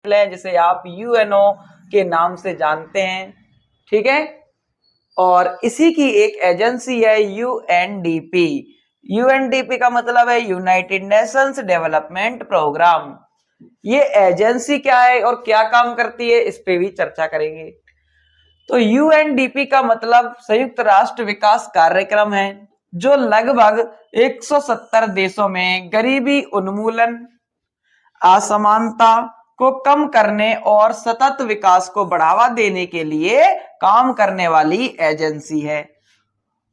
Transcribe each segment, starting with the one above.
जिसे आप यूएनओ के नाम से जानते हैं, ठीक है। और इसी की एक एजेंसी है यूएनडीपी। यूएनडीपी का मतलब है यूनाइटेड नेशंस डेवलपमेंट प्रोग्राम। ये एजेंसी क्या है और क्या काम करती है, इस पे भी चर्चा करेंगे। तो यूएनडीपी का मतलब संयुक्त राष्ट्र विकास कार्यक्रम है, जो लगभग 170 देशों में गरीबी उन्मूलन, असमानता को कम करने और सतत विकास को बढ़ावा देने के लिए काम करने वाली एजेंसी है।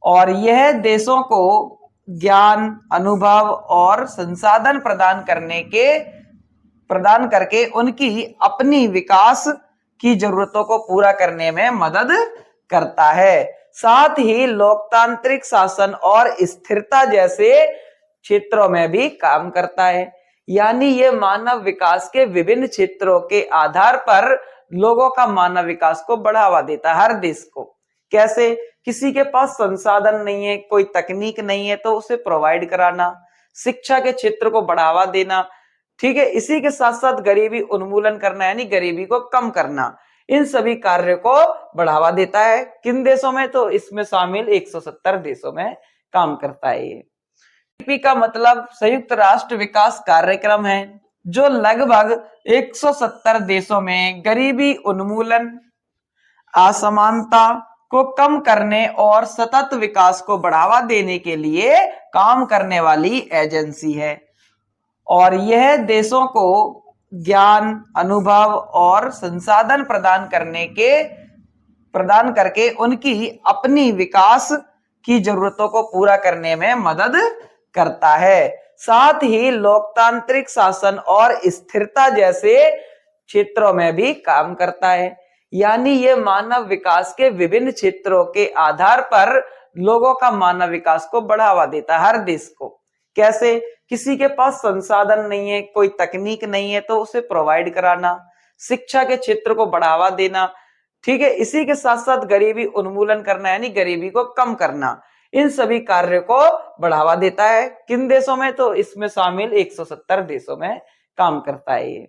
और यह देशों को ज्ञान, अनुभव और संसाधन प्रदान करके उनकी अपनी विकास की जरूरतों को पूरा करने में मदद करता है। साथ ही लोकतांत्रिक शासन और स्थिरता जैसे क्षेत्रों में भी काम करता है। यानी ये मानव विकास के विभिन्न क्षेत्रों के आधार पर लोगों का मानव विकास को बढ़ावा देता है, हर देश को। कैसे? किसी के पास संसाधन नहीं है, कोई तकनीक नहीं है, तो उसे प्रोवाइड कराना, शिक्षा के क्षेत्र को बढ़ावा देना, ठीक है। इसी के साथ साथ गरीबी उन्मूलन करना, यानी गरीबी को कम करना, इन सभी कार्यों को बढ़ावा देता है। किन देशों में? तो इसमें शामिल 170 देशों में काम करता है ये। यूएनडीपी का मतलब संयुक्त राष्ट्र विकास कार्यक्रम है, जो लगभग 170 देशों में गरीबी उन्मूलन, असमानता को कम करने और सतत विकास को बढ़ावा देने के लिए काम करने वाली एजेंसी है। और यह देशों को ज्ञान, अनुभव और संसाधन प्रदान करके उनकी अपनी विकास की जरूरतों को पूरा करने में मदद करता है। साथ ही लोकतांत्रिक शासन और स्थिरता जैसे क्षेत्रों में भी काम करता है। यानी ये मानव विकास के विभिन्न क्षेत्रों के आधार पर लोगों का मानव विकास को बढ़ावा देता है, हर देश को। कैसे? किसी के पास संसाधन नहीं है, कोई तकनीक नहीं है, तो उसे प्रोवाइड कराना, शिक्षा के क्षेत्र को बढ़ावा देना, ठीक है। इसी के साथ साथ गरीबी उन्मूलन करना, यानी गरीबी को कम करना, इन सभी कार्यों को बढ़ावा देता है। किन देशों में? तो इसमें शामिल 170 देशों में काम करता है ये।